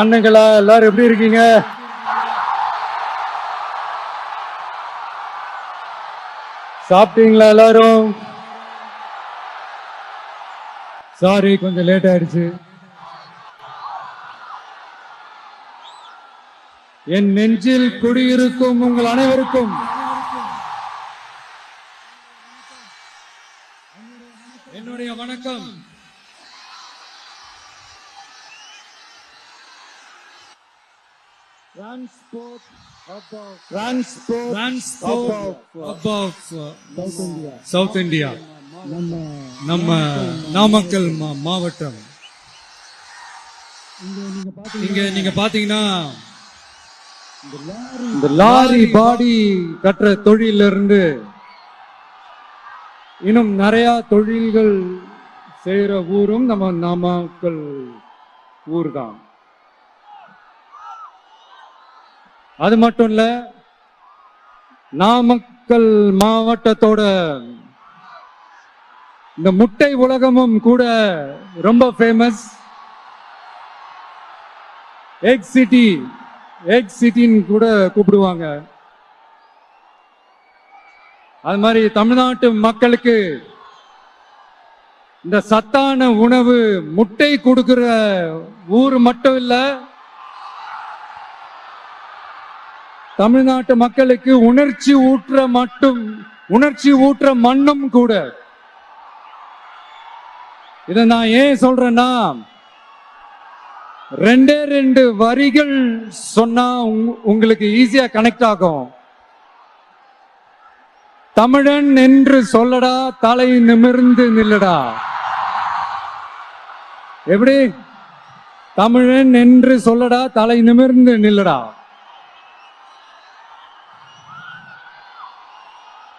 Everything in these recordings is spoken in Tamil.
அண்ணங்களா எல்லாரும் எப்படி இருக்கீங்க? சாப்பிட்டீங்களா எல்லாரும்? சாரி கொஞ்சம் லேட் ஆயிடுச்சு. என் நெஞ்சில் குடியிருக்கும் உங்கள் அனைவருக்கும் என்னுடைய வணக்கம். சவுத் இந்தியா நம்ம நாமக்கல் மாவட்டம். இங்க நீங்க பாத்தீங்கன்னா இந்த லாரி பாடி கட்டுற தொழில இருந்து இன்னும் நிறைய தொழில்கள் செய்யற ஊரும் நம்ம நாமக்கல் ஊர் தான். அது மட்டும் இல்ல, நாமக்கல் மாவட்டத்தோட இந்த முட்டை உலகமும் கூட ரொம்ப ஃபேமஸ். எக் சிட்டின்னு கூட கூப்பிடுவாங்க. அது மாதிரி தமிழ்நாட்டு மக்களுக்கு இந்த சத்தான உணவு முட்டை கொடுக்கிற ஊர் மட்டும் இல்ல, தமிழ்நாட்டு மக்களுக்கு உணர்ச்சி ஊற்ற மண்ணும் கூட. இதை நான் ஏன் சொல்றேன்னா, ரெண்டு வரிகள் சொன்னா உங்களுக்கு ஈஸியா கனெக்ட் ஆகும். தமிழன் என்று சொல்லடா, தலை நிமிர்ந்து நில்லடா. எப்படி? தமிழன் என்று சொல்லடா, தலை நிமிர்ந்து நில்லடா.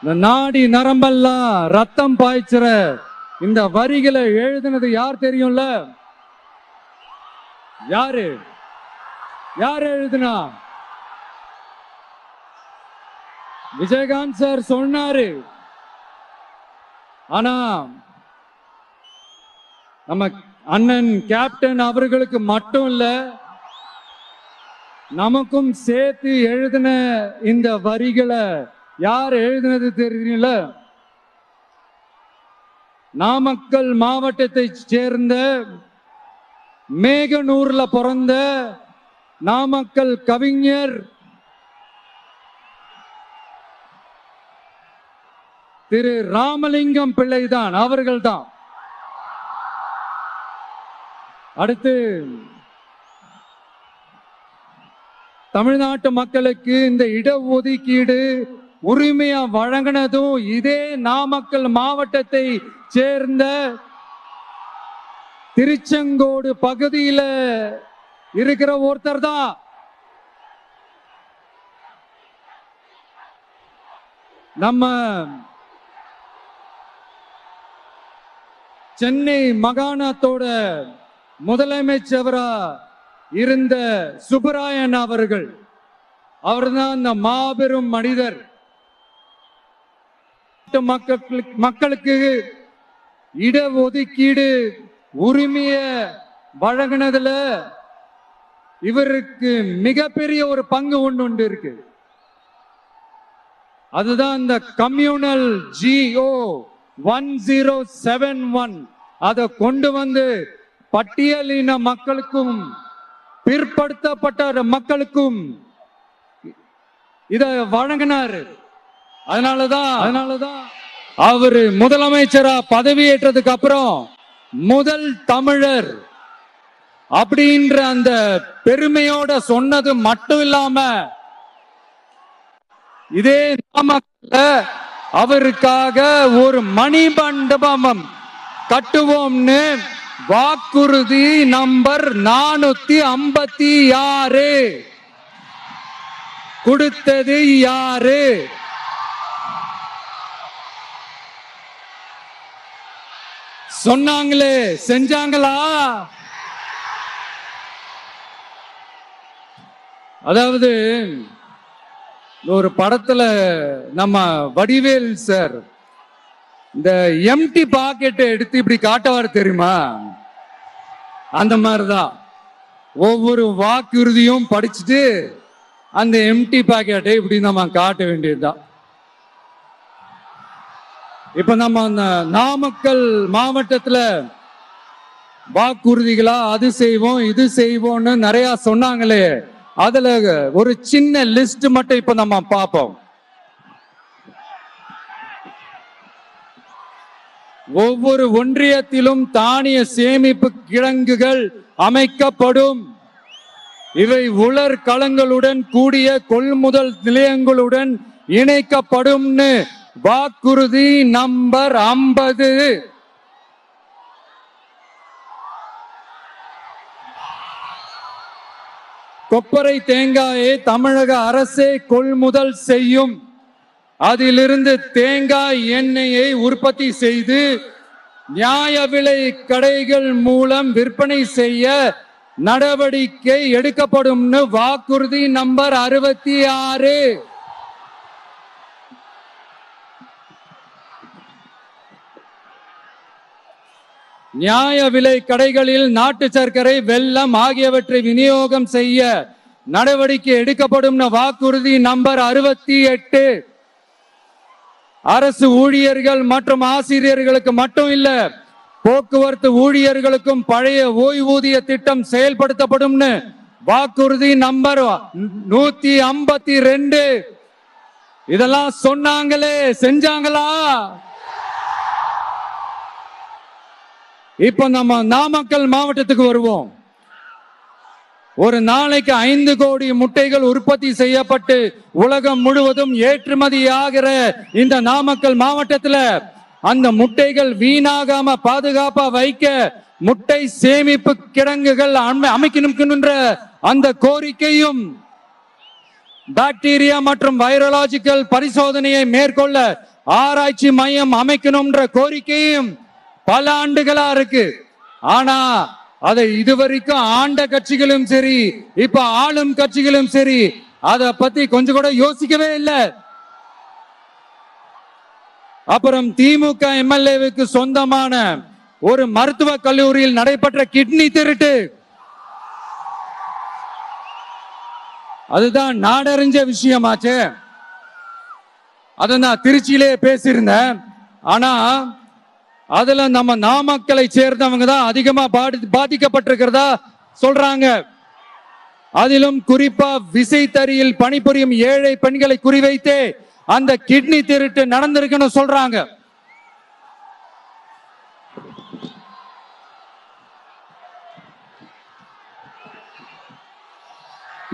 இந்த நாடி நரம்பெல்லாம் ரத்தம் பாய்ச்சுற இந்த வரிகளை எழுதினது யார் தெரியும்ல? யார் எழுதுனா? விஜயகாந்த் சார் சொன்னாரு. ஆனா நம்ம அண்ணன் கேப்டன் அவர்களுக்கு மட்டும் இல்ல, நமக்கும் சேர்த்து எழுதின இந்த வரிகளை யார் எழுதினது தெரியும்ல? நாமக்கல் மாவட்டத்தை சேர்ந்த மேகனூர்ல பிறந்த நாமக்கல் கவிஞர் திரு ராமலிங்கம் பிள்ளைதான், அவர்கள்தான். அடுத்து தமிழ்நாட்டு மக்களுக்கு இந்த இடஒதுக்கீடு உரிமையா வழங்கினதும் இதே நாமக்கல் மாவட்டத்தை சேர்ந்த திருச்செங்கோடு பகுதியில இருக்கிற ஒருத்தர் தான். நம்ம சென்னை மாகாணத்தோட முதலமைச்சரா இருந்த சுப்பராயன் அவர்கள். அவர்தான் அந்த மாபெரும் மனிதர். மக்களுக்கு இடஒதுக்கீடு உரிமைய வழங்கினதுல இவருக்கு மிகப்பெரிய ஒரு பங்கு ஒன்று இருக்கு. அதுதான் இந்த கம்யூனல் GO 1071 அதை கொண்டு வந்து பட்டியலின மக்களுக்கும் பிற்படுத்தப்பட்ட மக்களுக்கும் இத வழங்கினார். அதனாலதான் அவரு முதலமைச்சரா பதவியேற்றதுக்கு அப்புறம் முதல் தமிழர் அப்படின்ற அந்த பெருமையோட சொன்னது மட்டும் இல்லாம, இதே நாமக்கல்ல அவருக்காக ஒரு மணிமண்டபம் கட்டுவோம்னு வாக்குறுதி நம்பர் 456 கொடுத்தது யாரு? சொன்னாங்களே, செஞ்சாங்களா? அதாவது ஒரு படத்துல நம்ம வடிவேல் சார் இந்த எம்டி பாக்கெட்டை எடுத்து இப்படி காட்டுவார் தெரியுமா? அந்த மாதிரிதான் ஒவ்வொரு வாக்குறுதியும் படிச்சுட்டு அந்த எம்டி பாக்கெட்டை இப்படி நம்ம காட்ட வேண்டியதுதான். இப்ப நம்ம நாமக்கல் மாவட்டத்துல வாக்குறுதிகளா அது செய்வோம் இது செய்வோம்னு நிறைய சொன்னாங்களே, அதுல ஒரு சின்ன லிஸ்ட் மட்டும் இப்ப நம்ம பார்ப்போம். ஒவ்வொரு ஒன்றியத்திலும் தானிய சேமிப்பு கிடங்குகள் அமைக்கப்படும். இவை உலர் களங்களுடன் கூடிய கொள்முதல் நிலையங்களுடன் இணைக்கப்படும். வாக்குறுதி நம்பர் 50. கொப்பரை தேங்காயை தமிழக அரசே கொள்முதல் செய்யும். அதிலிருந்து தேங்காய் எண்ணெயை உற்பத்தி செய்து நியாய விலை கடைகள் மூலம் விற்பனை செய்ய நடவடிக்கை எடுக்கப்படும். வாக்குறுதி நம்பர் 66. நியாய விலை கடைகளில் நாட்டு சர்க்கரை, வெல்லம் ஆகியவற்றை விநியோகம் செய்ய நடவடிக்கை எடுக்கப்படும். வாக்குறுதி நம்பர் 68. அரசு ஊழியர்கள் மற்றும் ஆசிரியர்களுக்கு மட்டும் இல்ல, போக்குவரத்து ஊழியர்களுக்கும் பழைய ஓய்வூதிய திட்டம் செயல்படுத்தப்படும். வாக்குறுதி நம்பர் 152. இதெல்லாம் சொன்னாங்களே, செஞ்சாங்களா? இப்ப நம்ம நாமக்கல் மாவட்டத்துக்கு வருவோம். ஒரு நாளைக்கு 5 கோடி முட்டைகள் உற்பத்தி செய்யப்பட்டு உலகம் முழுவதும் ஏற்றுமதி ஆகிற இந்த நாமக்கல் மாவட்டத்தில் அந்த முட்டைகள் வீணாகாம பாதுகாப்பா வைக்க முட்டை சேமிப்பு கிடங்குகள் அமைக்கணும். அந்த கோரிக்கையும் பாக்டீரியா மற்றும் வைரலாஜிக்கல் பரிசோதனையை மேற்கொள்ள ஆராய்ச்சி மையம் அமைக்கணும்ன்ற கோரிக்கையும் பல ஆண்டுகளா இருக்கு. ஆனா அதை இதுவரைக்கும் ஆண்ட கட்சிகளும் சரி, இப்ப ஆளும் கட்சிகளும் சரி, அத பத்தி கொஞ்சம் கூட யோசிக்கவே இல்லை. அப்புறம் திமுக எம்எல்ஏவுக்கு சொந்தமான ஒரு மருத்துவ கல்லூரியில் நடைபெற்ற கிட்னி திருட்டு, அதுதான் நாடறிஞ்ச விஷயமாச்சு. அத நான் திருச்சியிலே பேசியிருந்தேன். ஆனா அதுல நம்ம நாமக்கலை சேர்ந்தவங்க தான் அதிகமா பாதிக்கப்பட்டிருக்கிறதா சொல்றாங்க. அதிலும் குறிப்பா விசைத்தறியில் பணிபுரியும் ஏழை பெண்களை குறிவைத்து அந்த கிட்னி திருட்டு நடந்திருக்குன்னு சொல்றாங்க.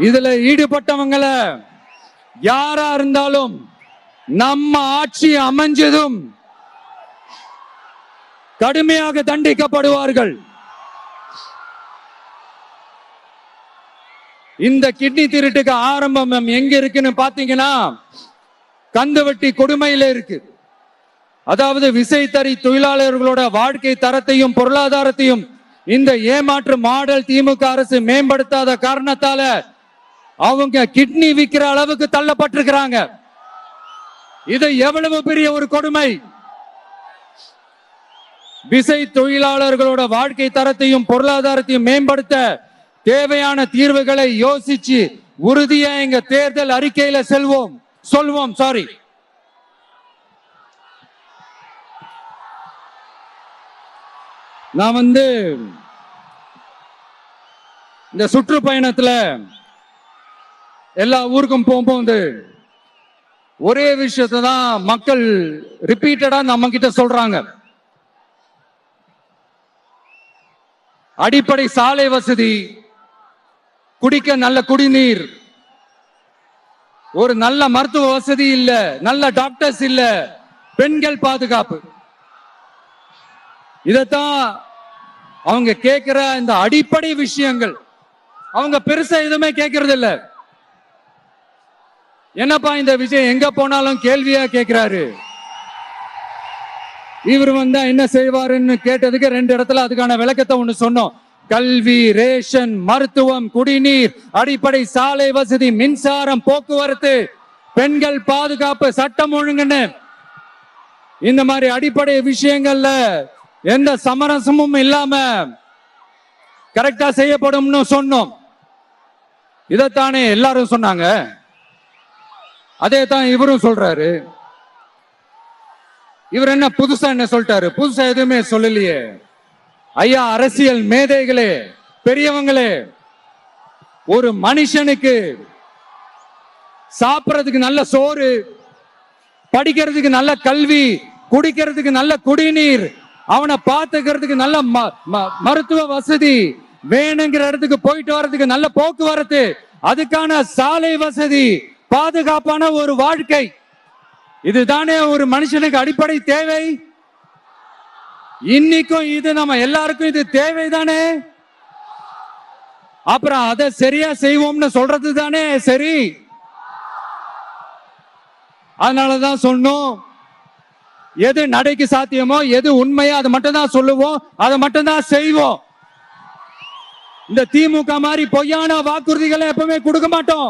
இதுல ஈடுபட்டவங்கள யாரா இருந்தாலும் நம்ம ஆட்சி அமைஞ்சதும் கடுமையாக தண்டிக்கப்படுவார்கள். இந்த கிட்னி திருட்டுக்கு ஆரம்பம் எங்க இருக்குன்னு பாத்தீங்கன்னா கந்துவட்டி கொடுமையில இருக்கு. அதாவது விசைத்தறி தொழிலாளர்களோட வாழ்க்கை தரத்தையும் பொருளாதாரத்தையும் இந்த ஏமாற்று மாடல் திமுக அரசு மேம்படுத்தாத காரணத்தால அவங்க கிட்னி விற்கிற அளவுக்கு தள்ளப்பட்டிருக்கிறாங்க. இது எவ்வளவு பெரிய ஒரு கொடுமை! விசை தொழிலாளர்களோட வாழ்க்கை தரத்தையும் பொருளாதாரத்தையும் மேம்படுத்த தேவையான தீர்வுகளை யோசிச்சு உறுதியா எங்க தேர்தல் அறிக்கையில சொல்வோம். நான் இந்த சுற்றுப்பயணத்துல எல்லா ஊருக்கும் போகும்போது ஒரே விஷயத்தை தான் மக்கள் ரிப்பீட்டடா நம்ம கிட்ட சொல்றாங்க. அடிப்படை சாலை வசதி, குடிக்க நல்ல குடிநீர், ஒரு நல்ல மருத்துவ வசதி இல்ல, நல்ல டாக்டர்ஸ் இல்ல, பெண்கள் பாதுகாப்பு. இதத்தான் அவங்க கேட்கிற இந்த அடிப்படை விஷயங்கள். அவங்க பெருசா எதுவுமே கேட்கறது இல்ல. என்னப்பா இந்த விஷயம் எங்க போனாலும் கேள்வியா கேட்கிறாரு. இவர் வந்தா என்ன செய்வாருன்னு கேட்டதுக்கு 2 இடத்துல அதுக்கான விளக்கத்தை ஒண்ணு சொன்னோம். கல்வி, ரேஷன், மருத்துவம், குடிநீர், அடிப்படை சாலை வசதி, மின்சாரம், போக்குவரத்து, பெண்கள் பாதுகாப்பு, சட்டம் ஒழுங்குன்னு இந்த மாதிரி அடிப்படை விஷயங்கள்ல எந்த சமரசமும் இல்லாம கரெக்டா செய்யப்படும்னு சொன்னோம். இதைத்தானே எல்லாரும் சொன்னாங்க. அதே தான் இவரும் சொல்றாரு. இவர் என்ன புதுசா என்ன சொல்லிட்டாரு? புதுசா எதுவுமே சொல்லலையே. ஐயா, அரசியல் மேதைகளே, பெரியவங்களே, ஒரு மனுஷனுக்கு சாப்பிடறதுக்கு நல்ல சோறு, படிக்கிறதுக்கு நல்ல கல்வி, குடிக்கிறதுக்கு நல்ல குடிநீர், அவனை பார்த்துக்கிறதுக்கு நல்ல மருத்துவ வசதி, வேணுங்கிற இடத்துக்கு போயிட்டு வர்றதுக்கு நல்ல போக்குவரத்து, அதுக்கான சாலை வசதி, பாதுகாப்பான ஒரு வாழ்க்கை, இதுதானே ஒரு மனுஷனுக்கு அடிப்படை தேவை. இன்னைக்கும் இது நம்ம எல்லாருக்கும் இது தேவைதானே. அப்புறம் அதை சரியா செய்வோம்னு சொல்றது தானே சரி. அதனாலதான் சொன்னோம், எது நடைக்கு சாத்தியமோ, எது உண்மையோ அதை மட்டும் தான் சொல்லுவோம், அதை மட்டும் தான் செய்வோம். இந்த திமுக மாதிரி பொய்யான வாக்குறுதிகளை எப்பவுமே கொடுக்க மாட்டோம்.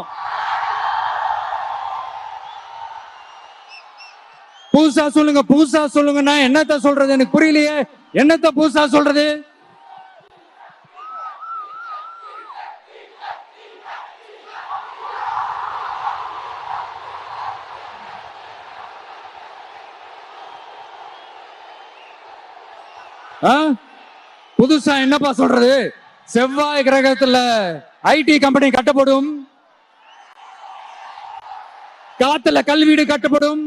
புதுசா சொல்லுங்க, புதுசா சொல்லுங்கன்னா என்னத்த சொல்றது? எனக்கு புரியலையே. என்னத்த புதுசா சொல்றது? புதுசா என்னப்பா சொல்றது? செவ்வாய் கிரகத்துல ஐடி கம்பெனி கட்டப்படும், காத்துல கல்வீடு கட்டப்படும்,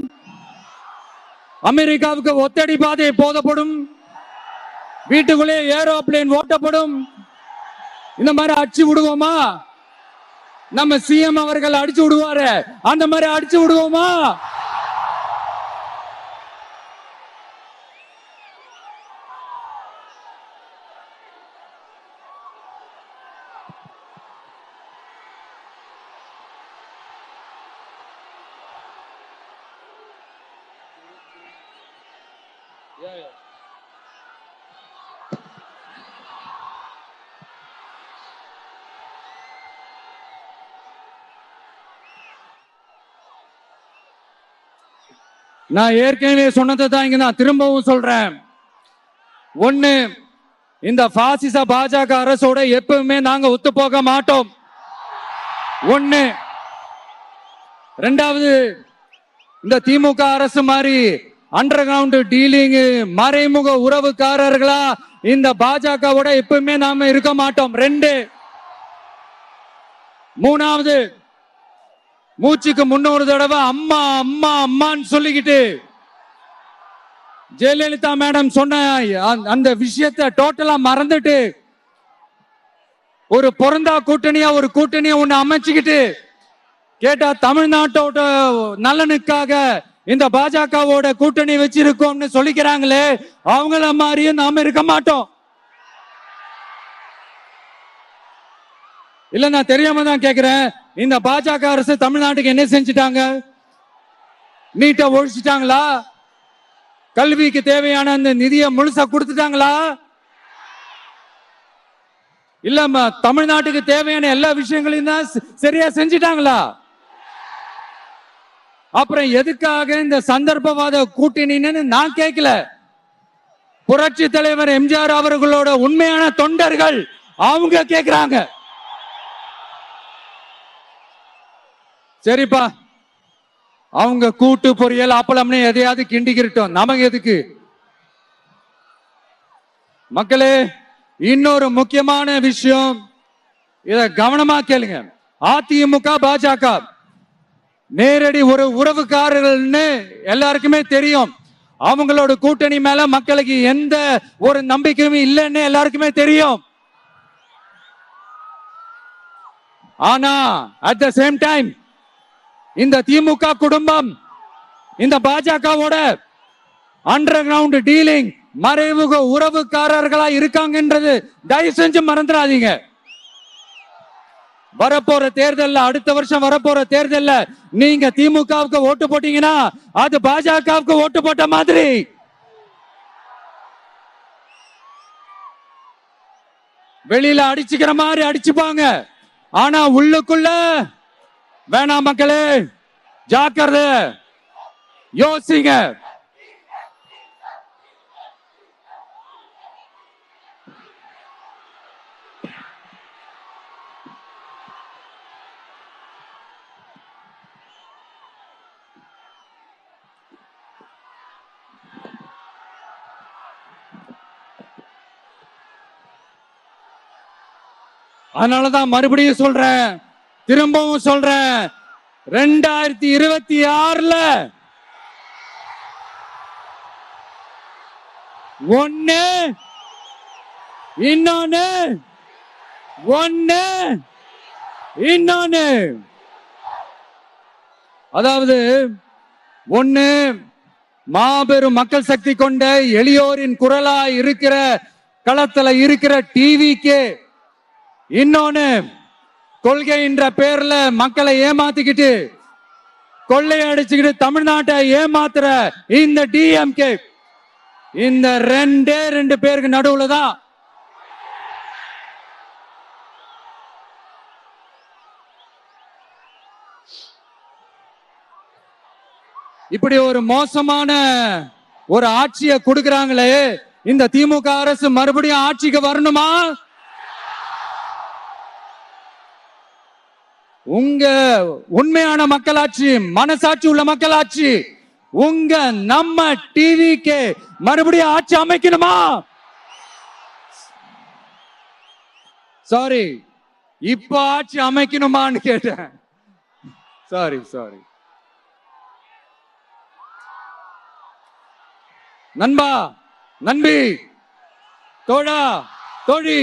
அமெரிக்காவுக்கு ஒத்தடி பாதை போதப்படும், வீட்டுக்குள்ளே ஏரோப்ளேன் ஓட்டப்படும். இந்த மாதிரி அடிச்சு விடுவோமா? நம்ம சிஎம் அவர்கள் அடிச்சு விடுவாரு, அந்த மாதிரி அடிச்சு விடுவோமா? நான் ஏற்கனவே சொன்னதை தான் இங்க நான் திரும்பவும் சொல்றேன். ஒண்ணு, இந்த பாசிச பாஜக அரசோட எப்பவுமே நாங்க ஒத்து போக மாட்டோம். ஒண்ணு. ரெண்டாவது, இந்த திமுக அரசு மாதிரி அண்டர் கிரவுண்ட் டீலிங், மறைமுக உறவுக்காரர்களா இந்த பாஜகவோட எப்பவுமே நாம இருக்க மாட்டோம். ரெண்டு. மூணாவது, மூச்சுக்கு முன்னொரு தடவை அம்மா அம்மா அம்மான்னு சொல்லிக்கிட்டு ஜெயலலிதா மேடம் சொன்ன அந்த விஷயத்தை டோட்டலா மறந்துட்டு ஒரு பொருந்தா கூட்டணியா ஒரு கூட்டணியை ஒண்ணு அமைச்சுக்கிட்டு கேட்டா தமிழ்நாட்டோட நலனுக்காக இந்த பாஜகவோட கூட்டணி வச்சிருக்கோம்னு சொல்லிக்கிறாங்களே, அவங்கள மாதிரியும் நாம இருக்க மாட்டோம். இல்ல, நான் தெரியாம தான் கேக்குறேன். இந்த பாஜக அரசு தமிழ்நாட்டுக்கு என்ன செஞ்சிட்டாங்க? நீட்டை ஒழிச்சிட்டாங்களா? கல்விக்கு தேவையான அந்த நிதியை முழுசா கொடுத்துட்டாங்களா? இல்ல தமிழ்நாட்டுக்கு தேவையான எல்லா விஷயங்களையும் தான் சரியா செஞ்சிட்டாங்களா? அப்புறம் எதுக்காக இந்த சந்தர்ப்பவாத கூட்டணின்னு நான் கேட்கல. புரட்சி தலைவர் எம்ஜிஆர் அவர்களோட உண்மையான தொண்டர்கள் அவங்க கேக்குறாங்க. சரிப்பா, அவங்க கூட்டு பொரியல் அப்பளம்னு எதையாவது கிண்டிக்கிட்டோம், நமக்கு எதுக்கு? மக்களே, இன்னொரு முக்கியமான விஷயம், இத கவனமா கேளுங்க. அதிமுக பாஜக நேரடி ஒரு உறவுக்காரர்கள்னு எல்லாருக்குமே தெரியும். அவங்களோட கூட்டணி மேல மக்களுக்கு எந்த ஒரு நம்பிக்கையும் இல்லைன்னு எல்லாருக்குமே தெரியும். ஆனா அட் த சேம் டைம் இந்த திமுக குடும்பம் இந்த பாஜகவோட அண்டர் கிரவுண்ட் டீலிங், மறைமுக உறவுக்காரர்களா இருக்காங்கன்றது தயவு செஞ்சு மறந்துடாதீங்க. வரப்போற தேர்தல், அடுத்த வருஷம் வரப்போற தேர்தல் நீங்க திமுகவுக்கு ஓட்டு போட்டீங்கன்னா அது பாஜகவுக்கு ஓட்டு போட்ட மாதிரி. வெளியில அடிச்சுக்கிற மாதிரி அடிச்சுப்பாங்க, ஆனா உள்ளுக்குள்ள வேணாம். மக்களே, ஜாக்கிரதை, யோசிங்க. அதனாலதான் மறுபடியும் சொல்றேன், திரும்பவும் சொல்றேன், 2026ல ஒண்ணு இன்னொன்னு அதாவது ஒண்ணு மாபெரும் மக்கள் சக்தி கொண்ட எளியோரின் குரலா இருக்கிற களத்துல இருக்கிற டிவிக்கு, இன்னொன்னு கொள்கைன்ற பேர்ல மக்களை ஏமாத்திக்கிட்டு கொள்ளையடிச்சுக்கிட்டு தமிழ்நாட்டை ஏமாத்துற இந்த டிஎம்கே, இந்த ரெண்டு பேருக்கு நடுவுல தான் இப்படி ஒரு மோசமான ஒரு ஆட்சியை கொடுக்கறாங்களே. இந்த திமுக அரசு மறுபடியும் ஆட்சிக்கு வரணுமா? உங்க உண்மையான மக்களாட்சி, மனசாட்சி உள்ள மக்களாட்சி, உங்க நம்ம டிவிக்கு மறுபடியும் ஆட்சி அமைக்கணுமா? சாரி, இப்ப ஆட்சி அமைக்கணுமான்னு கேட்டேன். சாரி. நண்பா, நண்பி, தோழா, தோழி,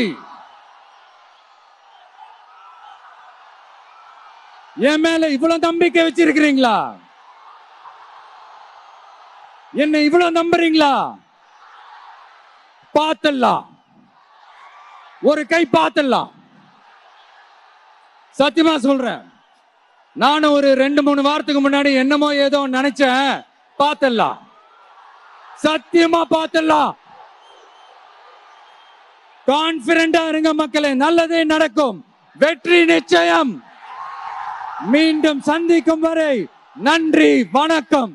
என் மேல இவ்வளவு நம்பிக்கை வச்சிருக்கிறீங்களா? என்ன இவ்வளவு நம்புறீங்களா? பார்த்தலாம், ஒரு கை பார்த்தலாம். சத்தியமா சொல்றேன், நானும் ஒரு 2-3 வாரத்துக்கு முன்னாடி என்னமோ ஏதோ நினைச்சேன். பார்த்தலாம், சத்தியமா பார்த்தலாம். கான்பிடண்டா இருங்க மக்களே, நல்லதே நடக்கும், வெற்றி நிச்சயம். மீண்டும் சந்திக்கும் வரை நன்றி, வணக்கம்.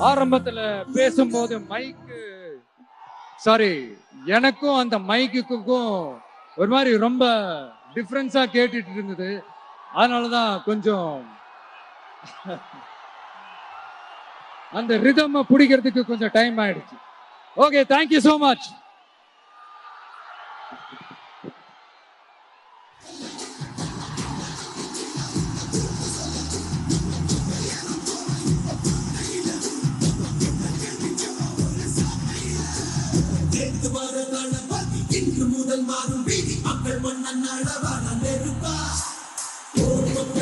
ஆரம்பத்துல பேசும்போது மைக்கு, சாரி, எனக்கும் அந்த மைக்குக்கும் ஒரு மாதிரி ரொம்ப டிஃபரன்ஸா கேட்டுட்டு இருந்தது. அதனாலதான் கொஞ்சம் அந்த ரிதம் பிடிக்கிறதுக்கு கொஞ்சம் டைம் ஆயிடுச்சு. Okay, thank you so much. இன்று முதல் மாறும் வீதி மக்கள் மன்னன் அளவான நெருப்பா.